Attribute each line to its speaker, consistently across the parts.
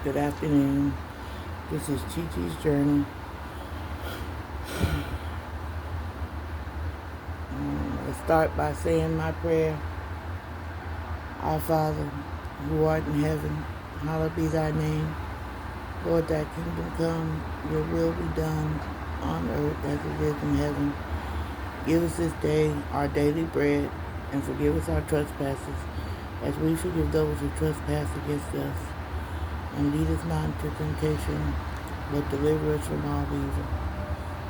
Speaker 1: Good afternoon. This is Chi Chi's Journey. Let's start by saying my prayer. Our Father, who art in heaven, hallowed be thy name. Lord, thy kingdom come, your will be done on earth as it is in heaven. Give us this day our daily bread, and forgive us our trespasses, as we forgive those who trespass against us. And lead us not into temptation, but deliver us from all evil.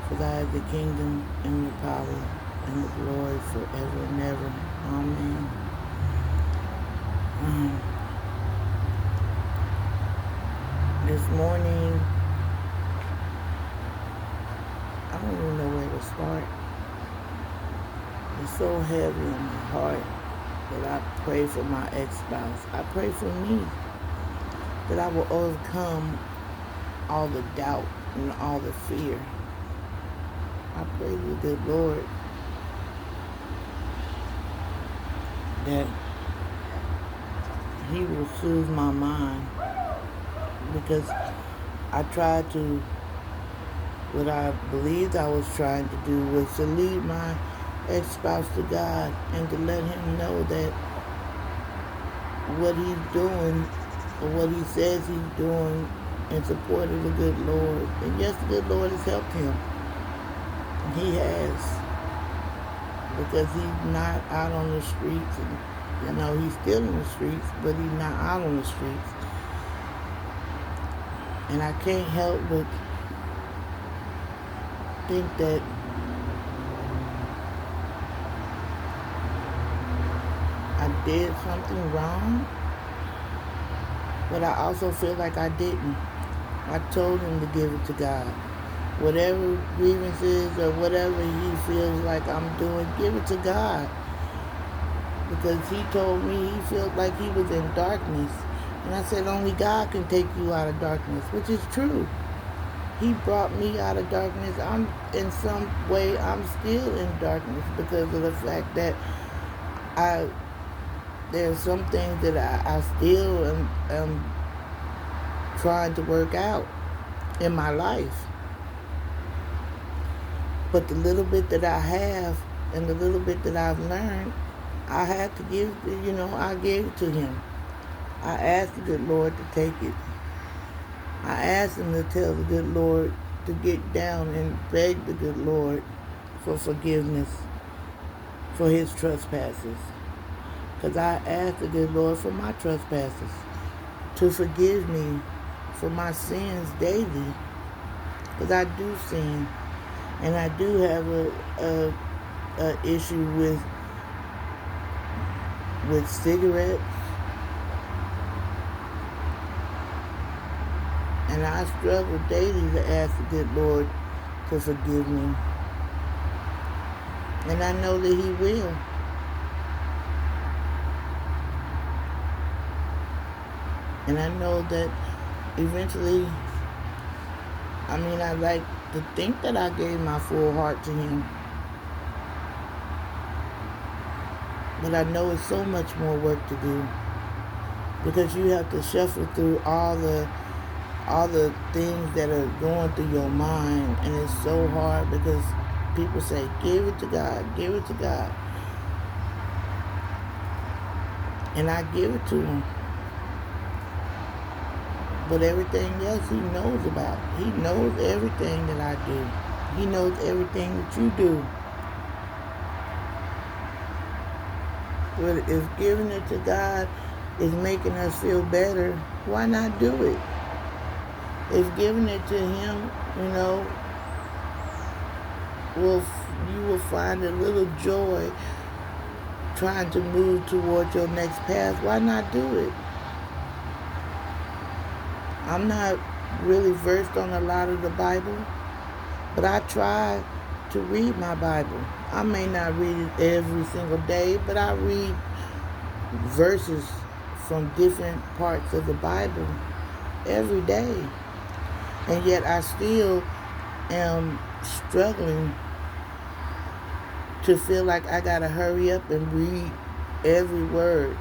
Speaker 1: For thy is the kingdom, and the power, and the glory forever and ever. Amen. This morning, I don't even know where to start. It's so heavy on my heart that I pray for my ex-spouse. I pray for me, that I will overcome all the doubt and all the fear. I pray to the good Lord that He will soothe my mind, because I tried to, what I believed I was trying to do was to lead my ex-spouse to God and to let him know that what he's doing or what he says he's doing in support of the good Lord. And yes, the good Lord has helped him. He has. Because he's not out on the streets. And, he's still in the streets, but he's not out on the streets. And I can't help but think that I did something wrong, but I also feel like I didn't. I told him to give it to God. Whatever grievances or whatever he feels like I'm doing, give it to God. Because he told me he felt like he was in darkness. And I said, only God can take you out of darkness, which is true. He brought me out of darkness. In some way, I'm still in darkness because of the fact that there's some things that I still am trying to work out in my life. But the little bit that I have and the little bit that I've learned, I had to give, I gave it to him. I asked the good Lord to take it. I asked him to tell the good Lord to get down and beg the good Lord for forgiveness for his trespasses. Because I asked the good Lord for my trespasses, to forgive me for my sins daily. Because I do sin. And I do have a issue with cigarettes. And I struggle daily to ask the good Lord to forgive me. And I know that he will. And I know that eventually, I like to think that I gave my full heart to him. But I know it's so much more work to do. Because you have to shuffle through all the things that are going through your mind. And it's so hard because people say, give it to God, give it to God. And I give it to him. But everything else he knows about. He knows everything that I do. He knows everything that you do. But if giving it to God is making us feel better, why not do it? If giving it to him, you will find a little joy trying to move toward your next path, why not do it? I'm not really versed on a lot of the Bible, but I try to read my Bible. I may not read it every single day, but I read verses from different parts of the Bible every day. And yet I still am struggling to feel like I gotta hurry up and read every word,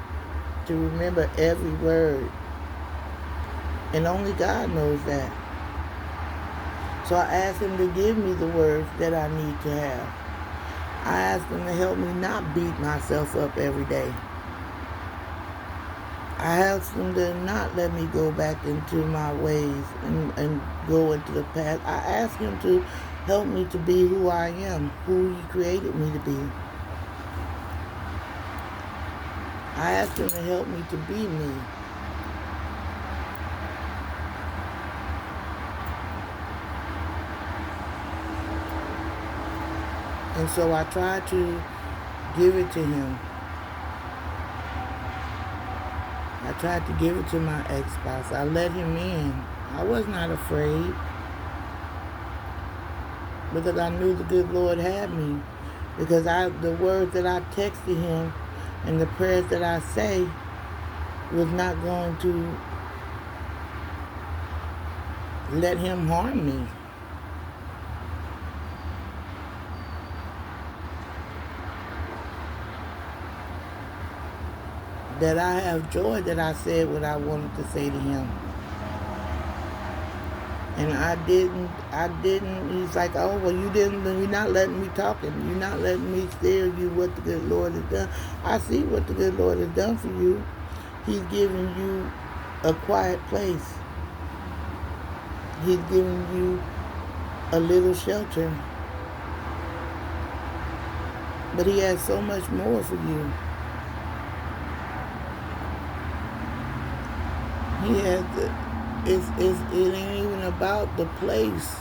Speaker 1: to remember every word. And only God knows that. So I asked him to give me the words that I need to have. I asked him to help me not beat myself up every day. I asked him to not let me go back into my ways and go into the past. I asked him to help me to be who I am, who he created me to be. I asked him to help me to be me. And so I tried to give it to him. I tried to give it to my ex-spouse. I let him in. I was not afraid because I knew the good Lord had me. Because the words that I texted him and the prayers that I say was not going to let him harm me. That I have joy that I said what I wanted to say to him. And I didn't, he's like, oh, well, you're not letting me talk, and you're not letting me tell you what the good Lord has done. I see what the good Lord has done for you. He's giving you a quiet place. He's giving you a little shelter. But he has so much more for you. He has it ain't even about the place.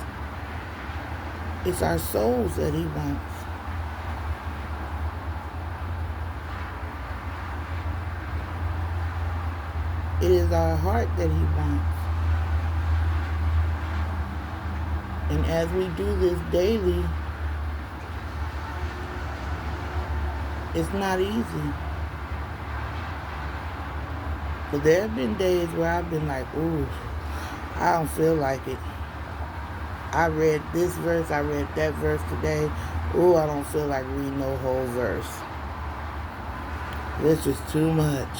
Speaker 1: It's our souls that he wants. It is our heart that he wants. And as we do this daily, it's not easy. But there have been days where I've been like, ooh, I don't feel like it. I read this verse, I read that verse today. Ooh, I don't feel like reading no whole verse. This is too much.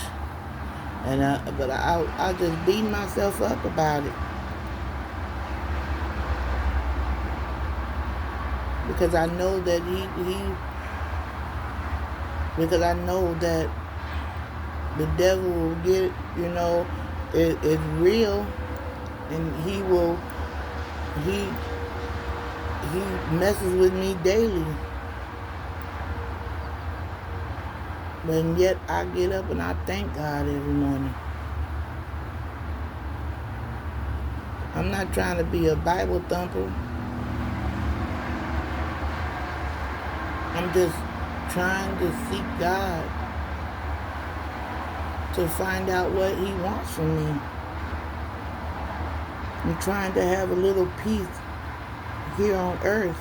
Speaker 1: And I just beat myself up about it. Because I know that because I know that the devil will get, it's real, and he messes with me daily. But yet I get up and I thank God every morning. I'm not trying to be a Bible thumper. I'm just trying to seek God to find out what he wants from me. I'm trying to have a little peace here on earth.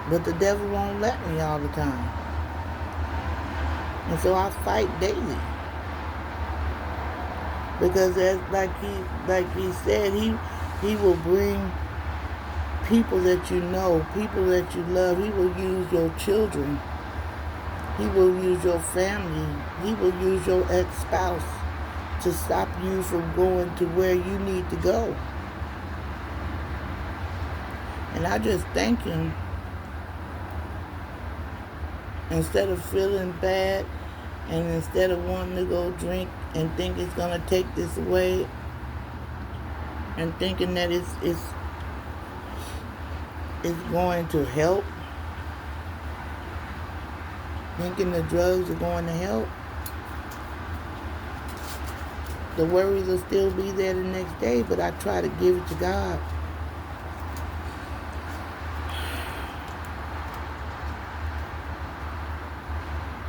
Speaker 1: But the devil won't let me all the time. And so I fight daily. Because like he said, he will bring people that you know, people that you love. He will use your children. He will use your family. He will use your ex-spouse to stop you from going to where you need to go. And I just thank him. Instead of feeling bad and instead of wanting to go drink and think it's going to take this away and thinking that it's going to help, thinking the drugs are going to help, the worries will still be there the next day, but I try to give it to God.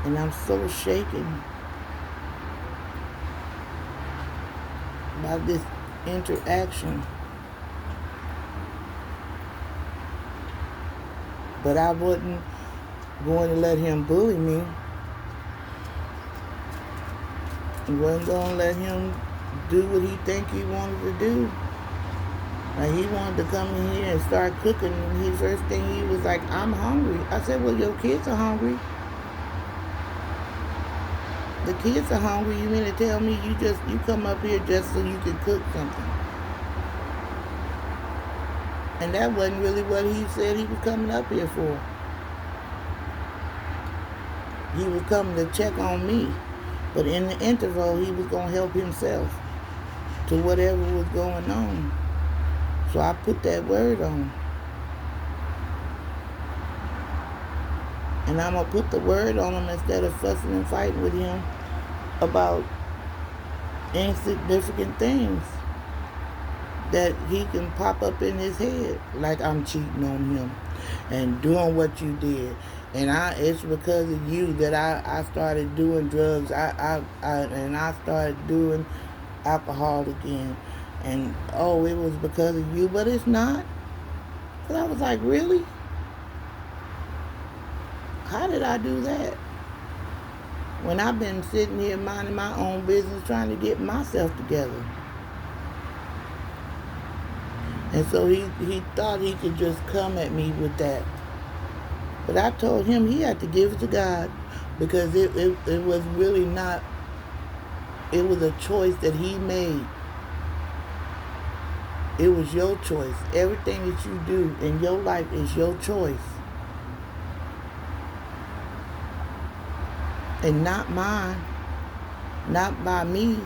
Speaker 1: And I'm so shaken by this interaction. But I wasn't going to let him bully me. I wasn't going to let him do what he think he wanted to do. Like he wanted to come in here and start cooking, and his first thing he was like, I'm hungry. I said, well, your kids are hungry. The kids are hungry. You mean to tell me you come up here just so you can cook something? And that wasn't really what he said he was coming up here for. He was coming to check on me. But in the interval, he was going to help himself to whatever was going on. So I put that word on. And I'm going to put the word on him instead of fussing and fighting with him about insignificant things that he can pop up in his head, like I'm cheating on him and doing what you did. And it's because of you that I started doing drugs. And I started doing alcohol again. And it was because of you, but it's not. Because I was like, really? How did I do that? When I've been sitting here minding my own business, trying to get myself together. And so he thought he could just come at me with that. But I told him he had to give it to God, because it was really not, it was a choice that he made. It was your choice. Everything that you do in your life is your choice. And not mine. Not by me.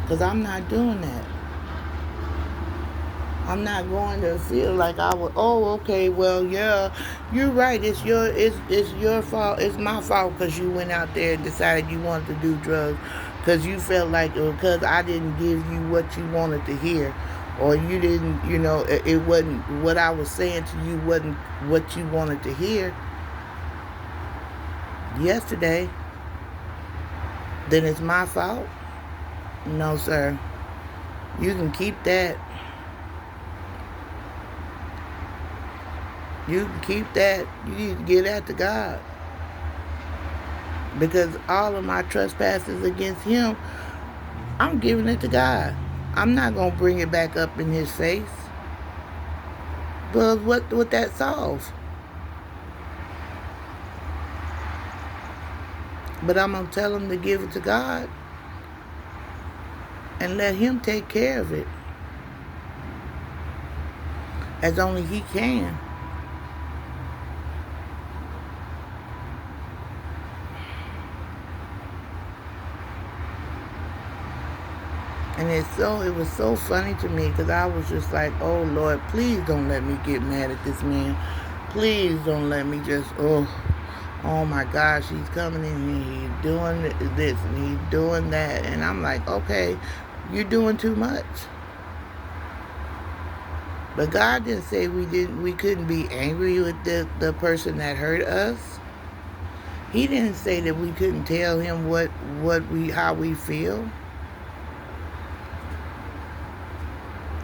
Speaker 1: Because I'm not doing that. I'm not going to feel like I would, okay, well, yeah, you're right. It's your fault. It's my fault because you went out there and decided you wanted to do drugs because you felt like, because I didn't give you what you wanted to hear, or you didn't, it wasn't, what I was saying to you wasn't what you wanted to hear yesterday, then it's my fault? No, sir. You can keep that. You can keep that. You need to give that to God. Because all of my trespasses against him, I'm giving it to God. I'm not going to bring it back up in his face. But what that solves? But I'm going to tell him to give it to God and let him take care of it as only he can. And it was so funny to me, because I was just like, oh Lord, please don't let me get mad at this man. Please don't let me just, oh my gosh, he's coming in here, he's doing this and he's doing that. And I'm like, okay, you're doing too much. But God didn't say we couldn't be angry with the person that hurt us. He didn't say that we couldn't tell him how we feel.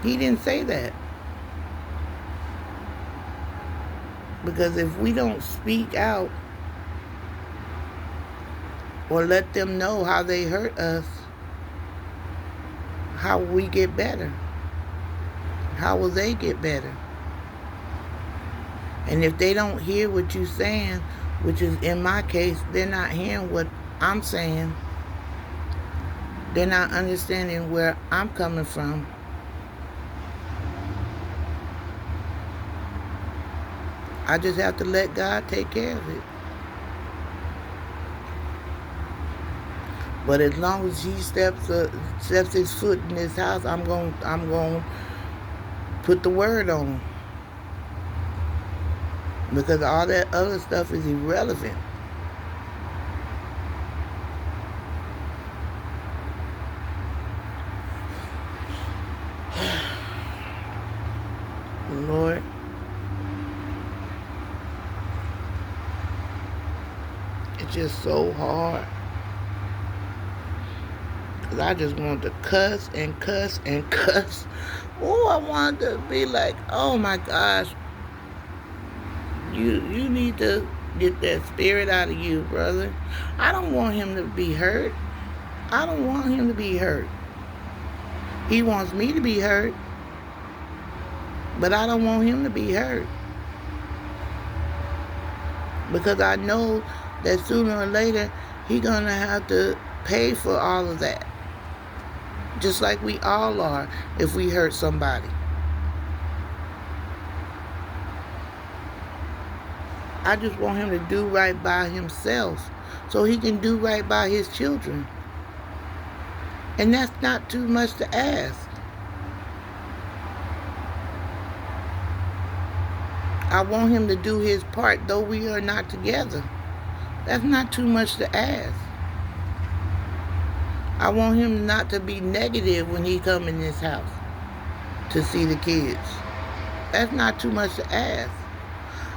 Speaker 1: He didn't say that. Because if we don't speak out or let them know how they hurt us, how will we get better? How will they get better? And if they don't hear what you're saying, which is in my case, they're not hearing what I'm saying. They're not understanding where I'm coming from. I just have to let God take care of it. But as long as he steps his foot in this house, I'm going to put the word on him. Because all that other stuff is irrelevant. Lord, it's just so hard. Because I just wanted to cuss and cuss and cuss. I wanted to be like, oh my gosh, you need to get that spirit out of you, brother. I don't want him to be hurt. I don't want him to be hurt. He wants me to be hurt, but I don't want him to be hurt. Because I know that sooner or later he's going to have to pay for all of that. Just like we all are if we hurt somebody. I just want him to do right by himself so he can do right by his children. And that's not too much to ask. I want him to do his part, though we are not together. That's not too much to ask. I want him not to be negative when he come in this house to see the kids. That's not too much to ask.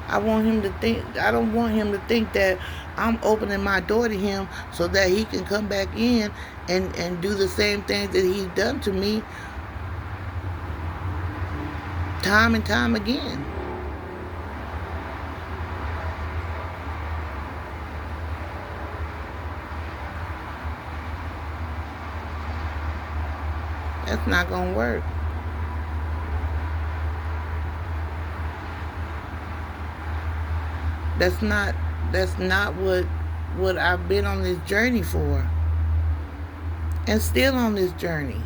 Speaker 1: I want him to think, I don't want him to think that I'm opening my door to him so that he can come back in and do the same things that he's done to me time and time again. That's not going to work. That's not what I've been on this journey for. And still on this journey.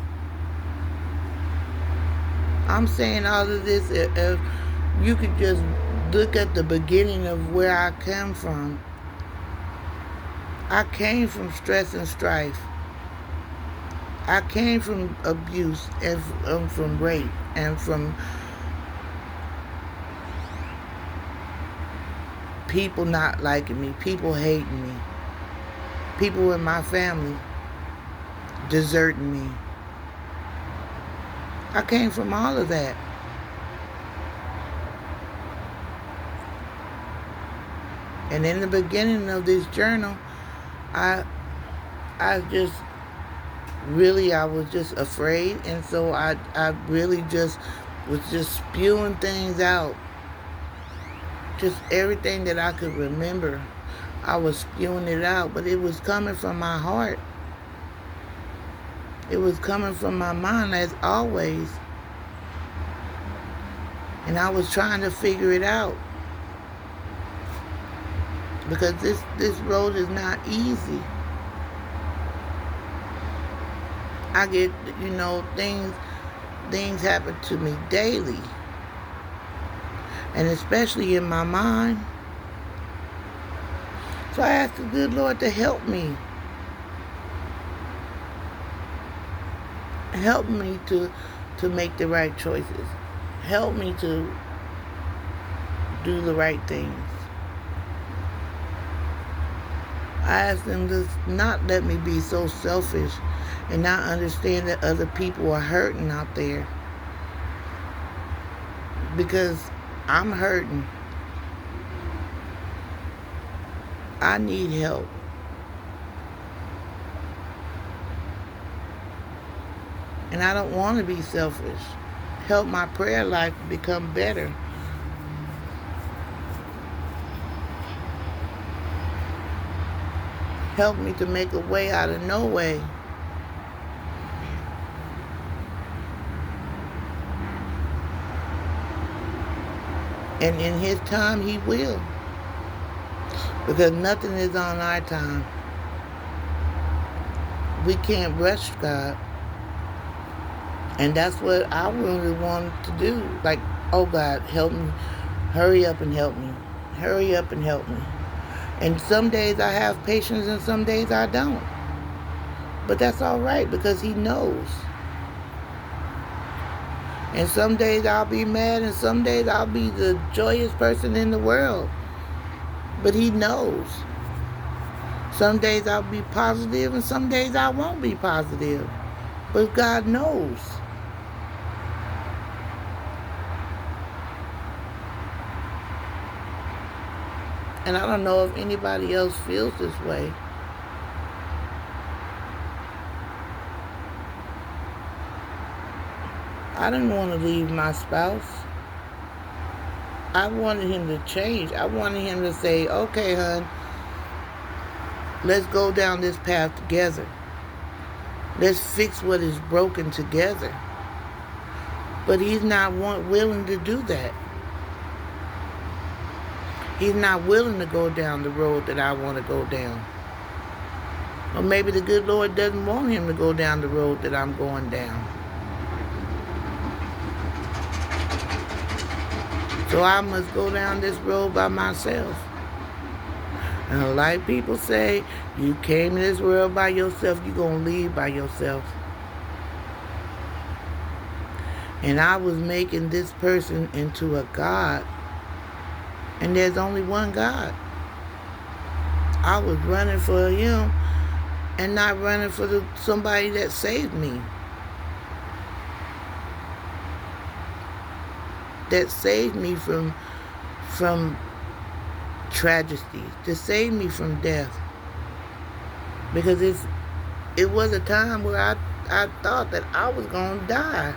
Speaker 1: I'm saying all of this, if you could just look at the beginning of where I come from. I came from stress and strife. I came from abuse and from rape and from people not liking me, people hating me, people in my family deserting me. I came from all of that. And in the beginning of this journal, I was just afraid, and so I really just was just spewing things out. Just everything that I could remember, I was spewing it out, but it was coming from my heart. It was coming from my mind, as always. And I was trying to figure it out. Because this road is not easy. I get, things happen to me daily. And especially in my mind. So I ask the good Lord to help me. Help me to make the right choices. Help me to do the right things. I ask Him to not let me be so selfish and not understand that other people are hurting out there. Because I'm hurting. I need help. And I don't want to be selfish. Help my prayer life become better. Help me to make a way out of no way. And in His time, He will. Because nothing is on our time. We can't rush God. And that's what I really wanted to do. Like, oh God, help me. Hurry up and help me. Hurry up and help me. And some days I have patience and some days I don't. But that's all right because He knows. And some days I'll be mad and some days I'll be the joyous person in the world. But He knows. Some days I'll be positive and some days I won't be positive. But God knows. And I don't know if anybody else feels this way. I didn't want to leave my spouse. I wanted him to change. I wanted him to say, okay, hon, let's go down this path together. Let's fix what is broken together. But he's not willing to do that. He's not willing to go down the road that I want to go down. Or maybe the good Lord doesn't want him to go down the road that I'm going down. So I must go down this road by myself. And like people say, you came to this world by yourself, you're going to leave by yourself. And I was making this person into a God. And there's only one God. I was running for him and not running for somebody that saved me. That saved me from tragedy, to save me from death. Because it was a time where I thought that I was going to die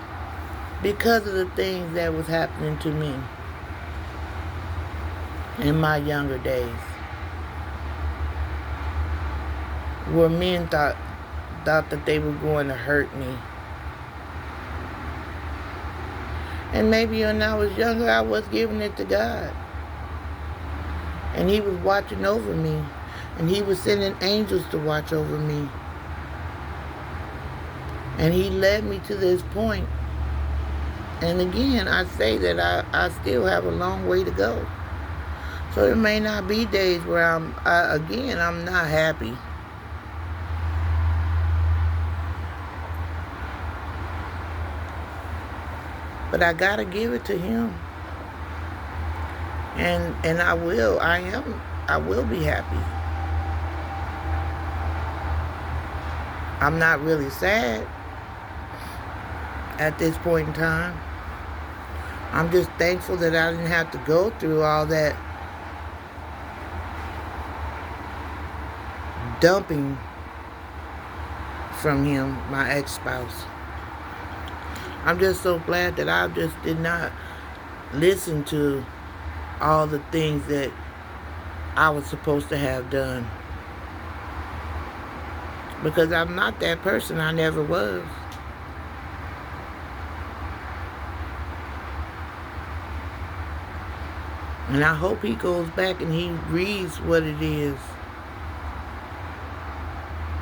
Speaker 1: because of the things that was happening to me in my younger days. Where men thought that they were going to hurt me. And maybe when I was younger, I was giving it to God. And he was watching over me. And he was sending angels to watch over me. And he led me to this point. And again, I say that I still have a long way to go. So there may not be days where I'm not happy. But I gotta give it to him. And I will be happy. I'm not really sad at this point in time. I'm just thankful that I didn't have to go through all that dumping from him, my ex-spouse. I'm just so glad that I just did not listen to all the things that I was supposed to have done. Because I'm not that person. I never was. And I hope he goes back and he reads what it is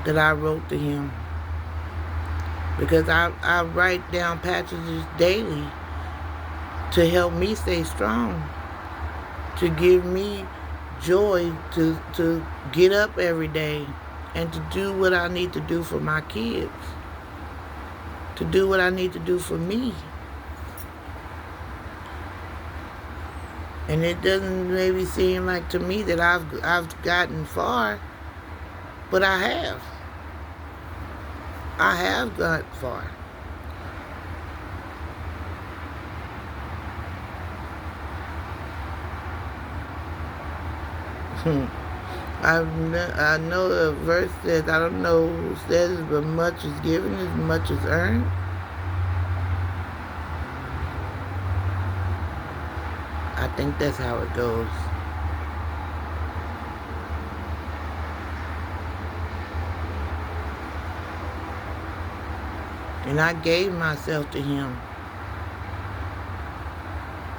Speaker 1: that I wrote to him. Because I write down passages daily to help me stay strong, to give me joy to get up every day and to do what I need to do for my kids, to do what I need to do for me. And it doesn't maybe seem like to me that I've gotten far, but I have. I have got far. I know the verse says, I don't know who says it, but much is given, as much is earned. I think that's how it goes. And I gave myself to him,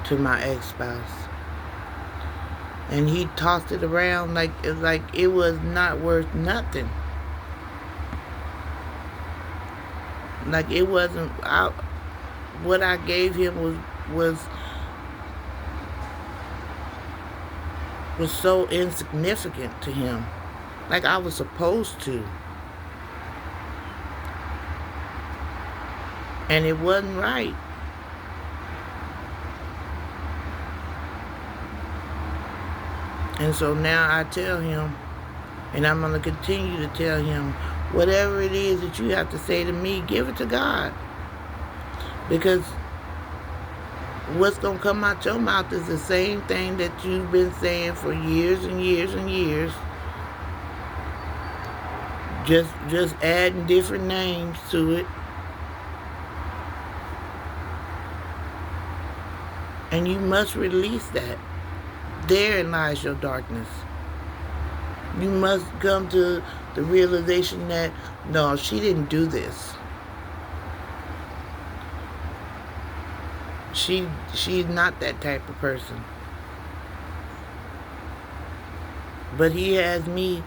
Speaker 1: to my ex-spouse. And he tossed it around like it was not worth nothing. Like it wasn't, what I gave him was so insignificant to him. Like I was supposed to. And it wasn't right. And so now I tell him, and I'm going to continue to tell him, whatever it is that you have to say to me, give it to God. Because what's going to come out your mouth is the same thing that you've been saying for years and years and years. Just adding different names to it. And you must release that. Therein lies your darkness. You must come to the realization that, no, she didn't do this. She's not that type of person. But he has me,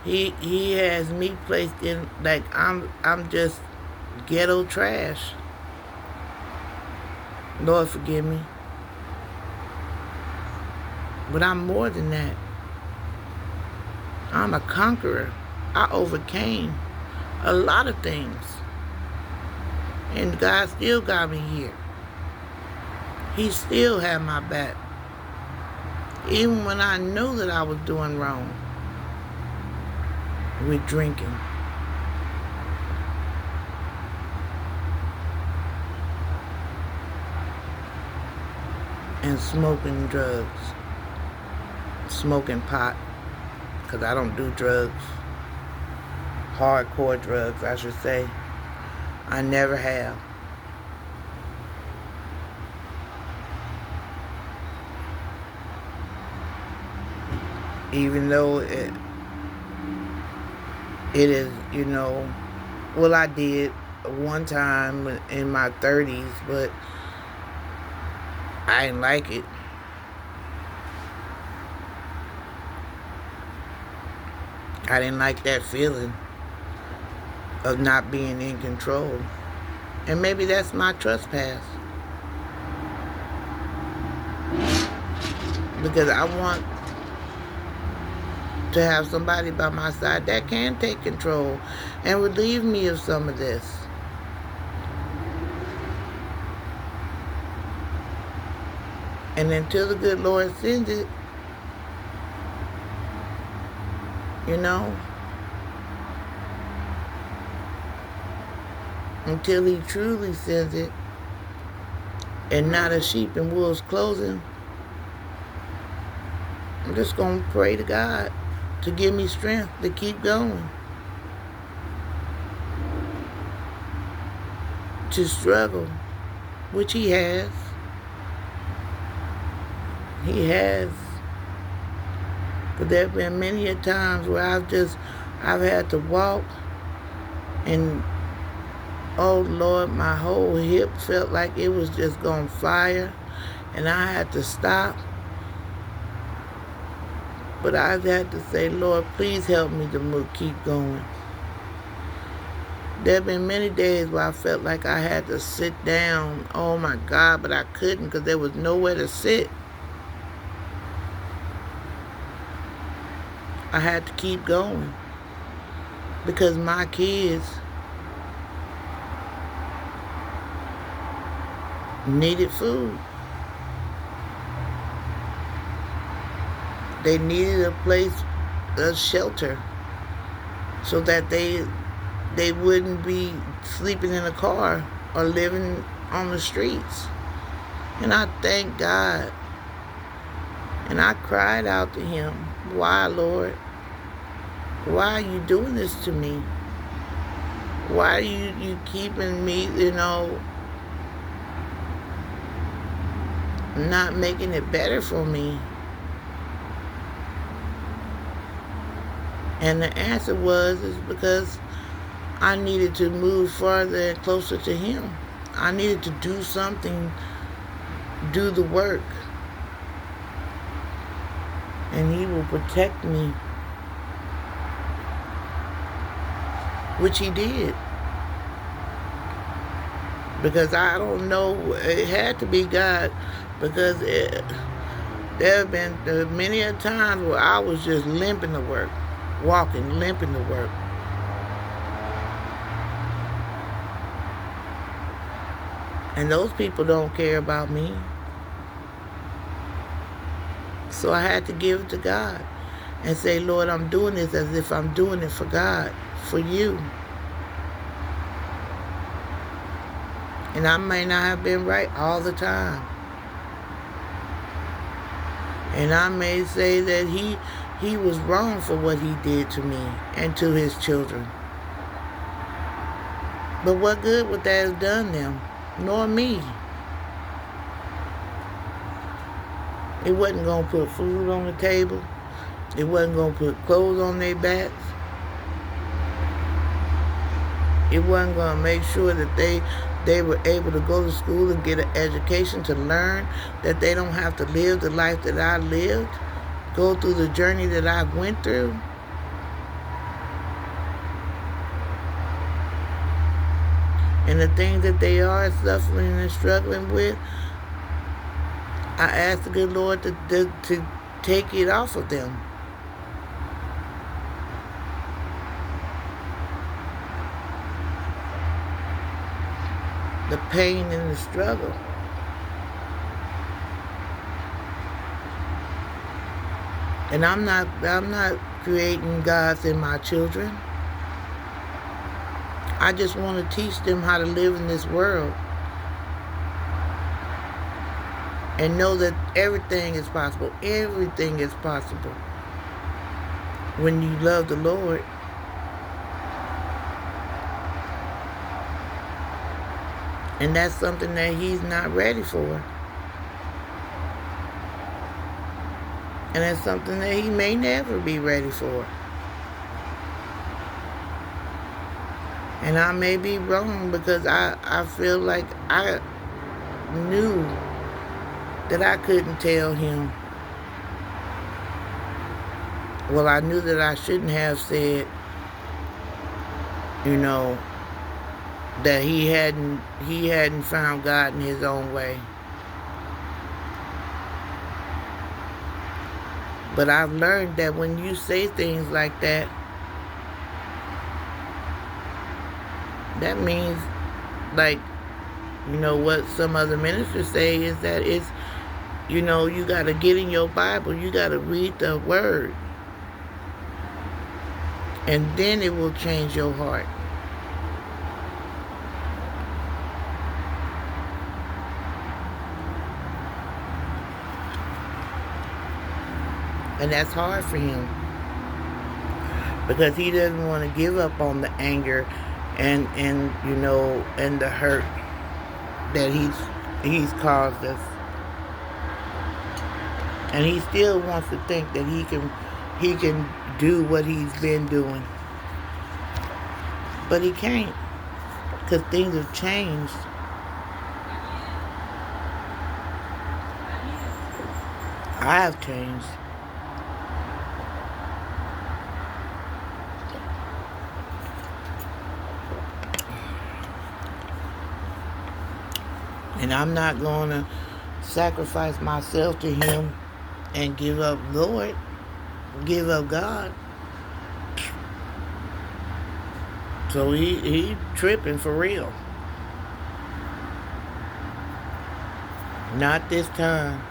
Speaker 1: he has me placed in, like, I'm just ghetto trash. Lord forgive me. But I'm more than that. I'm a conqueror. I overcame a lot of things. And God still got me here. He still had my back. Even when I knew that I was doing wrong with drinking. And smoking drugs. Smoking pot. Because I don't do drugs. Hardcore drugs, I should say. I never have. Even though it is, well, I did one time in my 30s, but I didn't like it. I didn't like that feeling of not being in control. And maybe that's my trespass. Because I want to have somebody by my side that can take control and relieve me of some of this. And until the good Lord sends it, until he truly sends it, and not a sheep in wolf's clothing, I'm just going to pray to God to give me strength to keep going. To struggle, which he has. He has. But there have been many a times where I've had to walk and, oh Lord, my whole hip felt like it was just going fire, and I had to stop. But I've had to say, Lord, please help me to keep going. There have been many days where I felt like I had to sit down. Oh my God, but I couldn't because there was nowhere to sit. I had to keep going because my kids needed food. They needed a place, a shelter, so that they wouldn't be sleeping in a car or living on the streets. And I thank God. And I cried out to him, why, Lord? Why are you doing this to me? Why are you keeping me, not making it better for me? And the answer is because I needed to move farther and closer to him. I needed to do something, do the work. And he will protect me. Which he did. Because I don't know, it had to be God. Because there have been many a times where I was just limping to work. Walking, limping to work. And those people don't care about me. So I had to give it to God and say, Lord, I'm doing this as if I'm doing it for God, for you. And I may not have been right all the time. And I may say that he was wrong for what he did to me and to his children. But what good would that have done them? Nor me. It wasn't going to put food on the table. It wasn't going to put clothes on their backs. It wasn't going to make sure that they were able to go to school and get an education to learn that they don't have to live the life that I lived. go through the journey that I went through, and the things that they are suffering and struggling with, I ask the good Lord to take it off of them. The pain and the struggle. And I'm not creating gods in my children. I just want to teach them how to live in this world and know that everything is possible. Everything is possible when you love the Lord. And that's something that He's not ready for. And it's something that He may never be ready for. And I may be wrong, because I feel like I knew that I couldn't tell Him. Well, I knew that I shouldn't have said, that he hadn't found God in his own way. But I've learned that when you say things like that, that means, like, what some other ministers say is that it's, you got to get in your Bible. You got to read the Word. And then it will change your heart. And that's hard for him, because he doesn't want to give up on the anger and the hurt that he's caused us. And he still wants to think that he can do what he's been doing. But he can't, because things have changed. I have changed. And I'm not going to sacrifice myself to him and give up Lord, give up God. So he tripping for real. Not this time.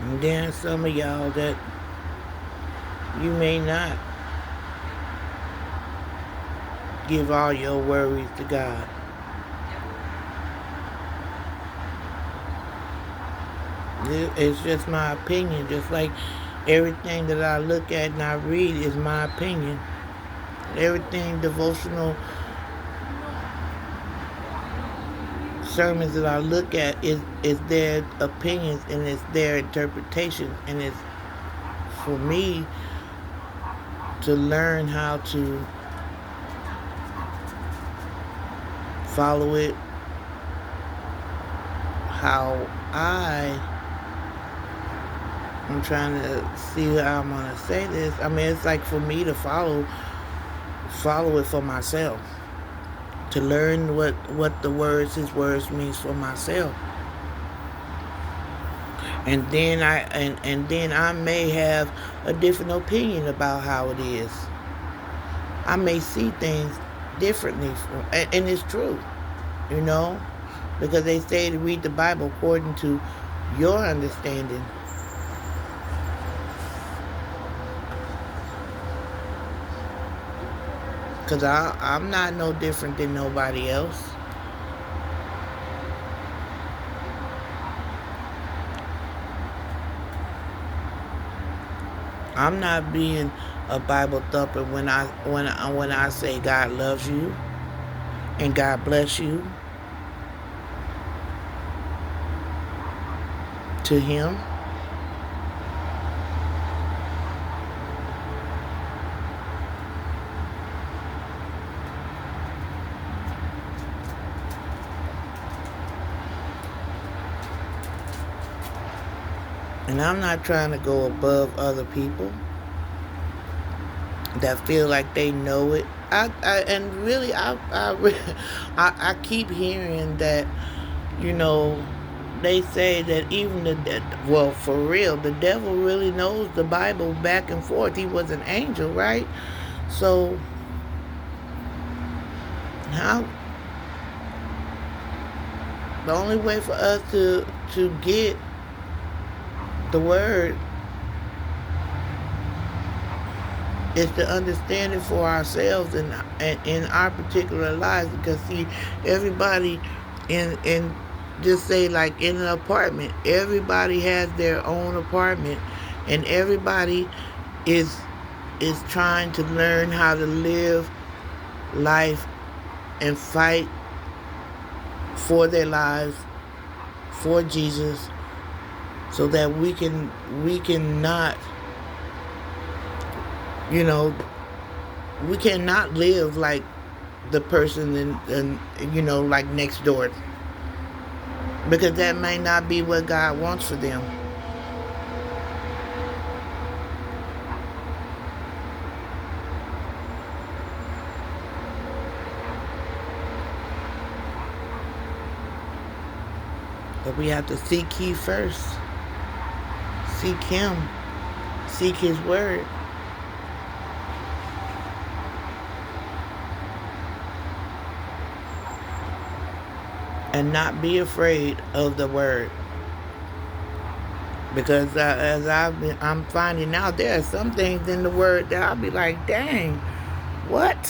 Speaker 1: And then some of y'all that you may not give all your worries to God. It's just my opinion. Just like everything that I look at and I read is my opinion. Everything devotional sermons that I look at is their opinions and it's their interpretation, and it's for me to learn how to follow it how I'm trying to see how I'm going to say this. I mean, it's like for me to follow it for myself. To learn what his words means for myself. And then I may have a different opinion about how it is. I may see things differently, and it's true, because they say to read the Bible according to your understanding. Because I'm not no different than nobody else. I'm not being a Bible thumper when I say God loves you and God bless you. To him. And I'm not trying to go above other people that feel like they know it. And really, I keep hearing that, you know, they say that even well, for real, the devil really knows the Bible back and forth. He was an angel, right? So how the only way for us to get the word is to understand it for ourselves in our particular lives. Because see, everybody in just say like in an apartment, everybody has their own apartment, and everybody is trying to learn how to live life and fight for their lives for Jesus, so that we can not, you know, we cannot live like the person in you know, like next door, because that may not be what God wants for them. But we have to seek He first. Seek Him. Seek His word. And not be afraid of the word. Because as I'm finding out, there are some things in the word that I'll be like, dang, what?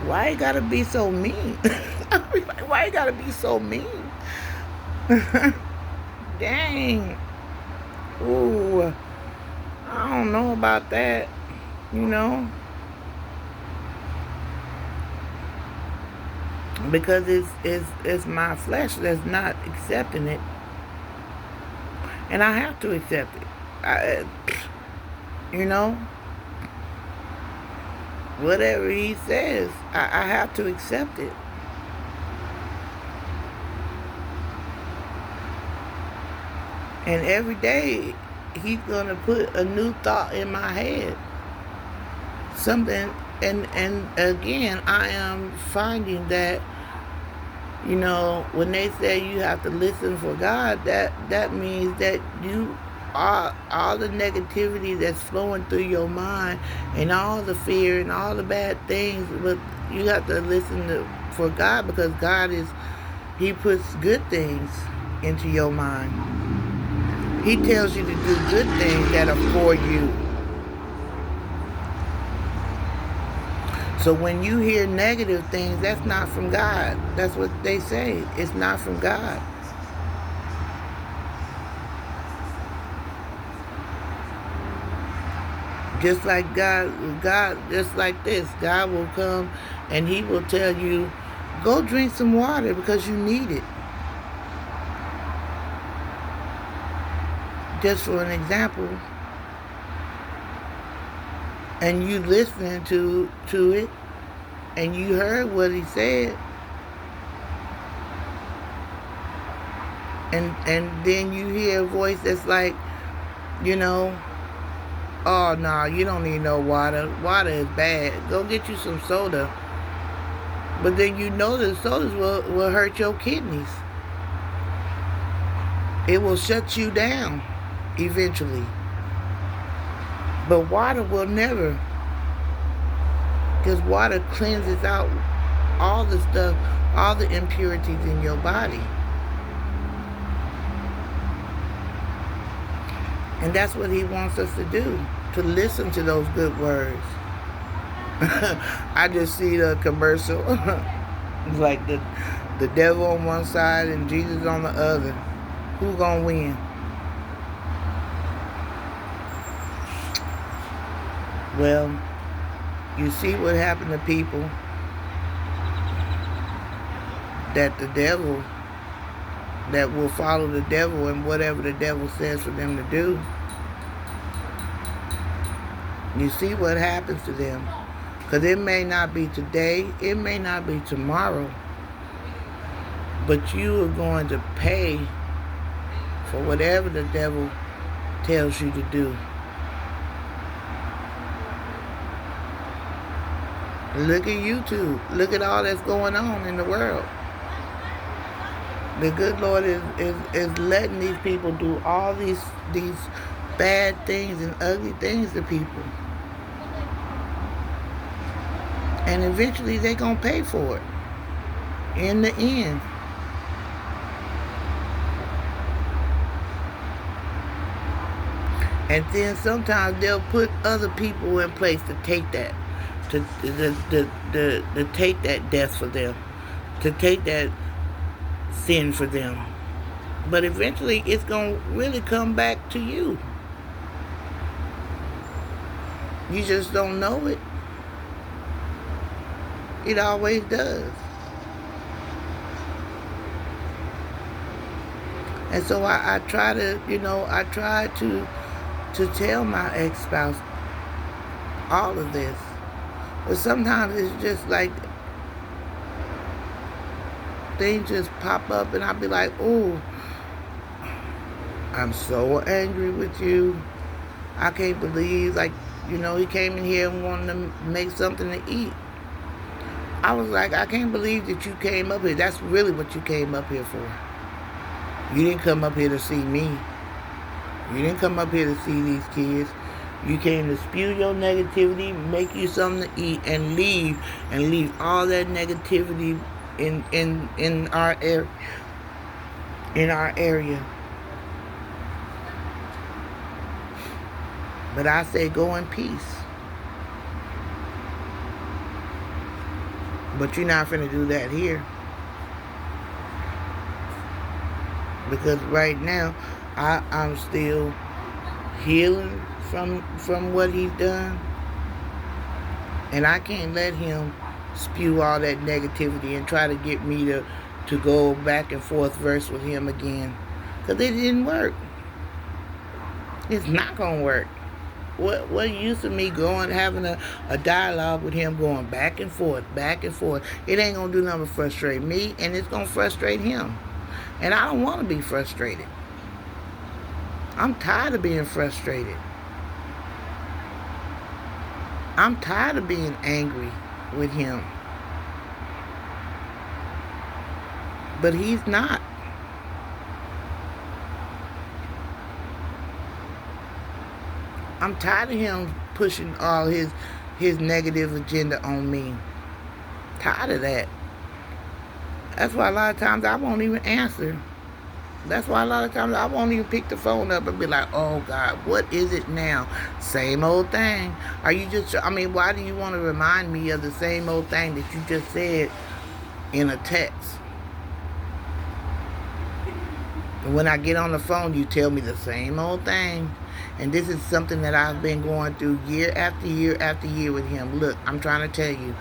Speaker 1: Why you gotta be so mean? I'll be like, why you gotta be so mean? Dang. Ooh, I don't know about that, you know? Because it's my flesh that's not accepting it. And I have to accept it. You know? Whatever He says, I have to accept it. And every day, He's going to put a new thought in my head. Something, and again, I am finding that, you know, when they say you have to listen for God, that means that you are, all the negativity that's flowing through your mind and all the fear and all the bad things, but you have to listen for God, because God He puts good things into your mind. He tells you to do good things that are for you. So when you hear negative things, that's not from God. That's what they say. It's not from God. Just like God, just like this, God will come and He will tell you, go drink some water because you need it. Just for an example. And you listening to it, and you heard what He said, and then you hear a voice that's like, you know, oh no, you don't need no water. Water is bad. Go get you some soda. But then you know the sodas will hurt your kidneys. It will shut you down eventually. But water will never. Because water cleanses out all the stuff, all the impurities in your body. And that's what He wants us to do, to listen to those good words. I just see the commercial. It's like the devil on one side and Jesus on the other. Who gonna win? Well, you see what happened to people that the devil, that will follow the devil and whatever the devil says for them to do. You see what happens to them. Because it may not be today, it may not be tomorrow, but you are going to pay for whatever the devil tells you to do. Look at YouTube. Look at all that's going on in the world. The good Lord is letting these people do all these bad things and ugly things to people. And eventually they're going to pay for it. In the end. And then sometimes they'll put other people in place to take that. To take that death for them. To take that sin for them. But eventually it's going to really come back to you. You just don't know it. It always does. And so I try to, I try to tell my ex-spouse all of this. But sometimes it's just like things just pop up and I'll be like, oh, I'm so angry with you. I can't believe, like, he came in here and wanted to make something to eat. I was like, I can't believe that you came up here. That's really what you came up here for. You didn't come up here to see me. You didn't come up here to see these kids. You came to spew your negativity, make you something to eat, and leave all that negativity in our area. But I say go in peace. But you're not finna do that here. Because right now, I'm still healing from what he's done. And I can't let him spew all that negativity and try to get me to go back and forth verse with him again. Because it didn't work. It's not going to work. What use of me having a dialogue with him going back and forth. It ain't going to do nothing but frustrate me, and it's going to frustrate him. And I don't want to be frustrated. I'm tired of being frustrated. I'm tired of being angry with him. But he's not. I'm tired of him pushing all his negative agenda on me. Tired of that. That's why a lot of times I won't even answer. That's why a lot of times I won't even pick the phone up and be like, oh God, what is it now? Same old thing. Are you just, why do you want to remind me of the same old thing that you just said in a text? And when I get on the phone, you tell me the same old thing. And this is something that I've been going through year after year after year with him. Look, I'm trying to tell you.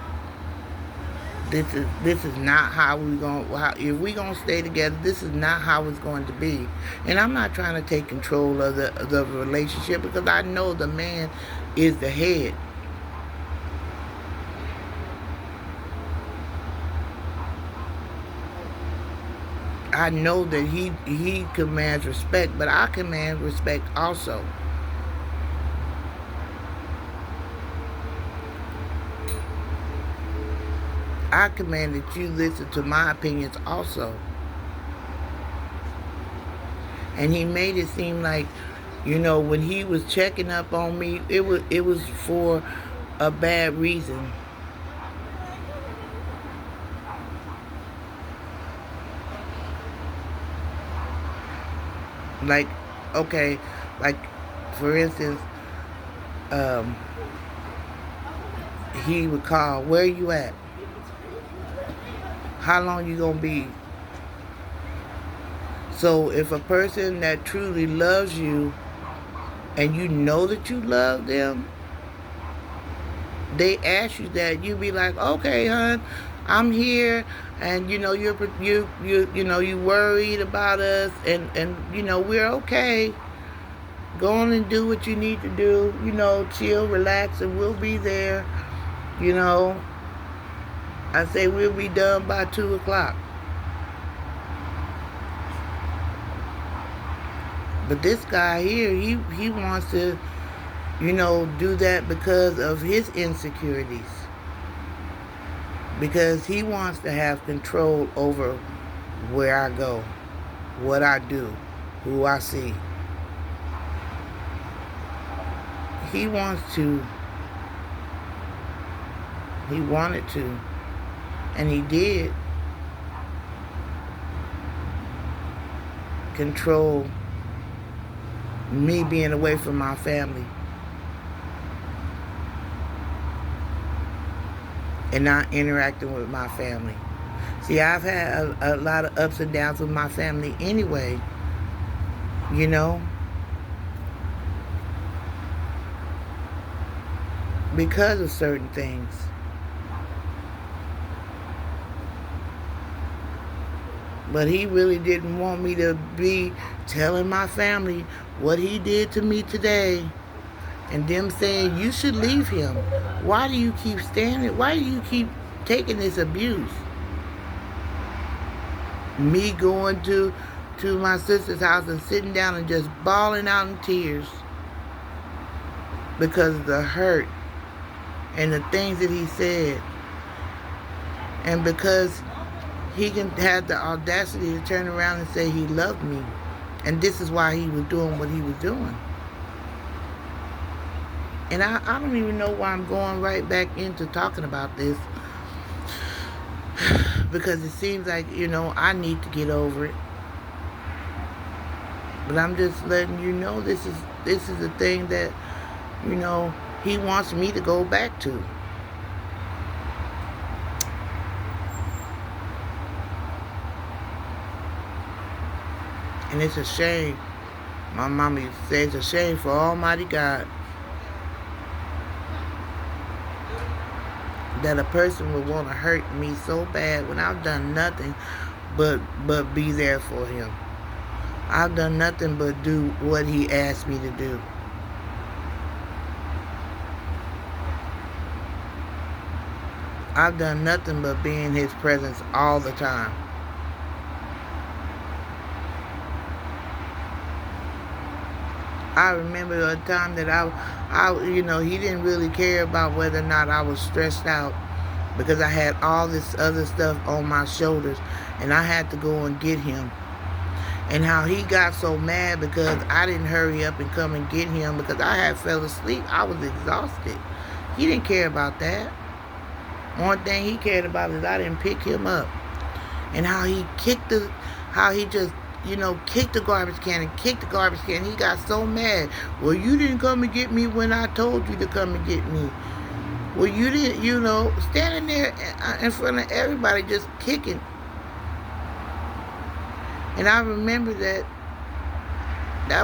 Speaker 1: This is not how we're going to, if we're going to stay together, this is not how it's going to be. And I'm not trying to take control of the relationship because I know the man is the head. I know that he commands respect, but I command respect also. I command that you listen to my opinions also. And he made it seem like, when he was checking up on me, it was for a bad reason. Like, okay, like, for instance, he would call, where you at? How long you gonna be? So if a person that truly loves you and you know that you love them, they ask you that, you be like, okay, hon, I'm here, and you worried about us, and we're okay. Go on and do what you need to do, chill, relax, and we'll be there. I say we'll be done by 2 o'clock. But this guy here, he wants to, do that because of his insecurities. Because he wants to have control over where I go, what I do, who I see. He wants to. He wanted to. And he did control me being away from my family and not interacting with my family. See, I've had a lot of ups and downs with my family anyway, because of certain things. But he really didn't want me to be telling my family what he did to me today. And them saying, you should leave him. Why do you keep standing? Why do you keep taking this abuse? Me going to my sister's house and sitting down and just bawling out in tears because of the hurt and the things that he said. And because he can have the audacity to turn around and say he loved me. And this is why he was doing what he was doing. And I don't even know why I'm going right back into talking about this. Because it seems like, I need to get over it. But I'm just letting you know this is the thing that, he wants me to go back to. And it's a shame. My mama used to say it's a shame for Almighty God that a person would want to hurt me so bad when I've done nothing but be there for him. I've done nothing but do what he asked me to do. I've done nothing but be in his presence all the time. I remember a time that he didn't really care about whether or not I was stressed out because I had all this other stuff on my shoulders and I had to go and get him. And how he got so mad because I didn't hurry up and come and get him because I had fell asleep. I was exhausted. He didn't care about that. One thing he cared about is I didn't pick him up. And how he kicked the garbage can and kicked the garbage can. He got so mad. Well, you didn't come and get me when I told you to come and get me. Well, you didn't, standing there in front of everybody just kicking. And I remember that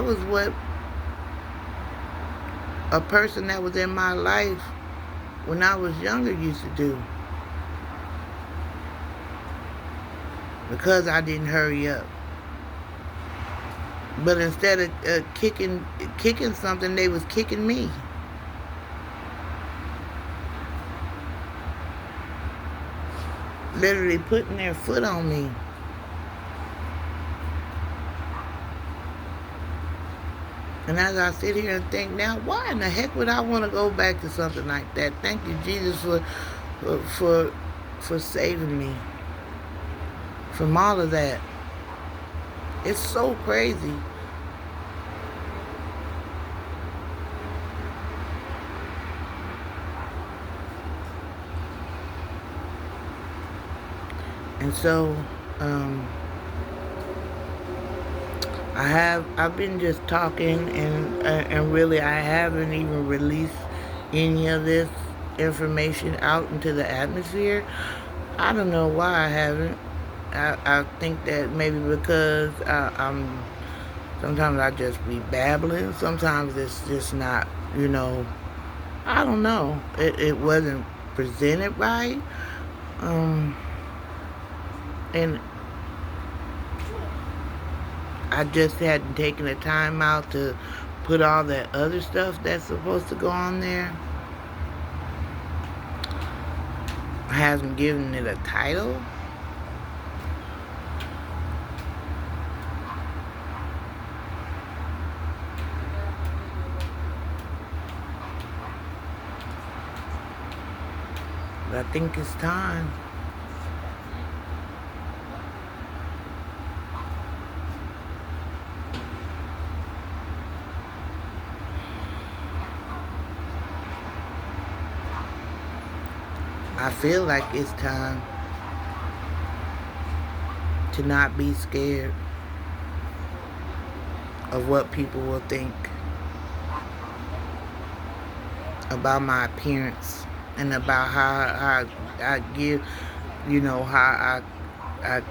Speaker 1: was what a person that was in my life when I was younger used to do. Because I didn't hurry up. But instead of kicking something, they was kicking me. Literally putting their foot on me. And as I sit here and think now, why in the heck would I want to go back to something like that? Thank you, Jesus, for saving me from all of that. It's so crazy. And so, I've been just talking and really I haven't even released any of this information out into the atmosphere. I don't know why I haven't. I think that maybe because sometimes I just be babbling. Sometimes it's just not, I don't know. It wasn't presented right. And I just hadn't taken the time out to put all that other stuff that's supposed to go on there. I haven't given it a title. I think it's time. I feel like it's time to not be scared of what people will think about my appearance and about how I give, how I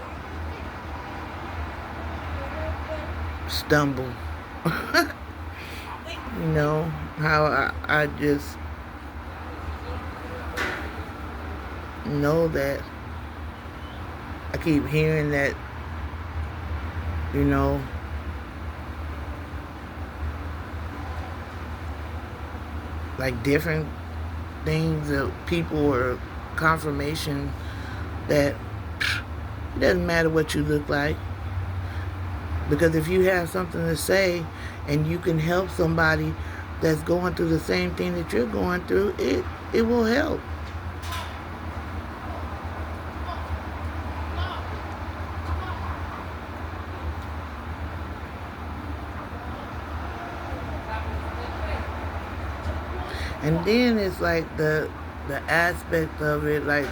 Speaker 1: stumble. How I just know that I keep hearing that, you know, like different things that people or confirmation that it doesn't matter what you look like, because if you have something to say and you can help somebody that's going through the same thing that you're going through, it will help. And then it's like the aspect of it, like,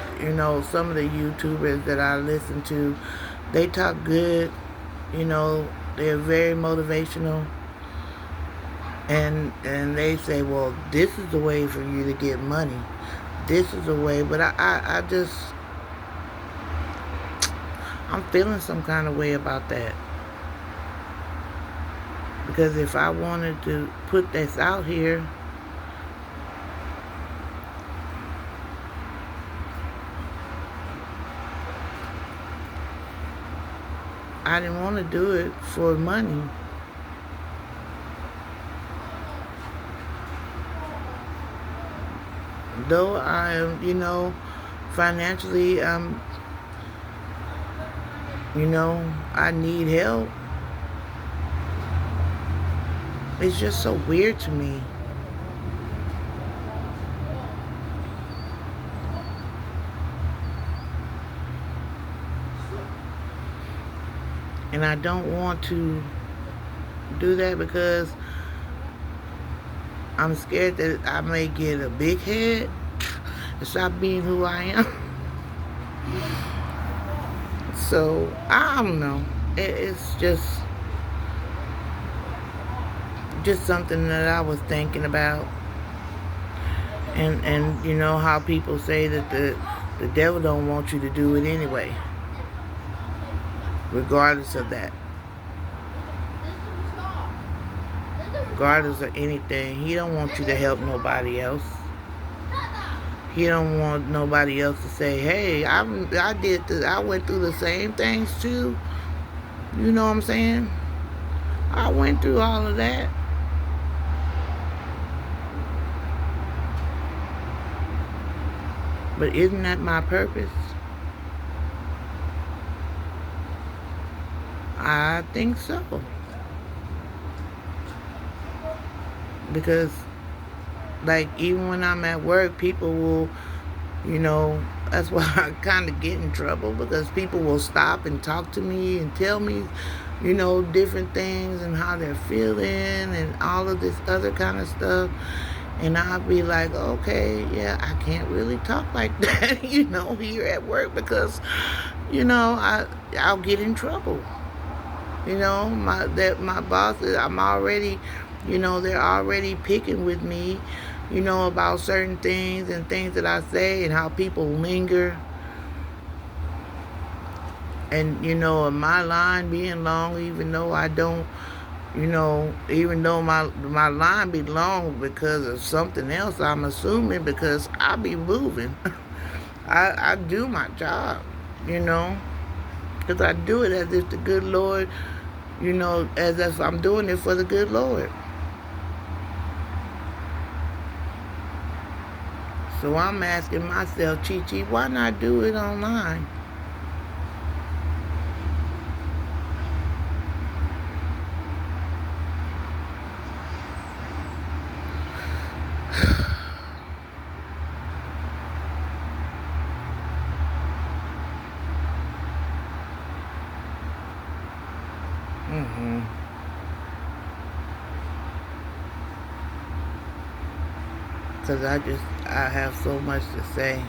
Speaker 1: some of the YouTubers that I listen to, they talk good, they're very motivational, and they say, well, this is the way for you to get money. This is the way. But I just, I'm feeling some kind of way about that. Because if I wanted to put this out here, I didn't want to do it for money. Though I am, financially, I need help. It's just so weird to me. And I don't want to do that because I'm scared that I may get a big head and stop being who I am. So, I don't know. It's just something that I was thinking about. And how people say that the devil don't want you to do it anyway. Regardless of that. Regardless of anything. He don't want you to help nobody else. He don't want nobody else to say, hey, I did this. I went through the same things too. You know what I'm saying? I went through all of that. But isn't that my purpose? I think so. Because, like, even when I'm at work, people will, that's why I kind of get in trouble, because people will stop and talk to me and tell me, different things and how they're feeling and all of this other kind of stuff. And I'll be like, okay, yeah, I can't really talk like that, here at work, because, I'll get in trouble. My bosses, I'm already, they're already picking with me, about certain things and things that I say and how people linger. And, my line being long, even though I don't, even though my line be long because of something else, I'm assuming, because I be moving. I do my job, because I do it as if the good Lord, as if I'm doing it for the good Lord. So I'm asking myself, Chi, why not do it online? Because I have so much to say.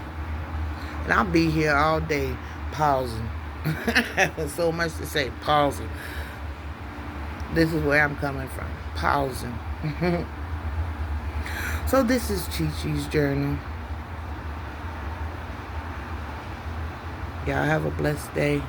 Speaker 1: And I'll be here all day pausing. So much to say, pausing. This is where I'm coming from, pausing. So this is Chi Chi's journal. Y'all have a blessed day.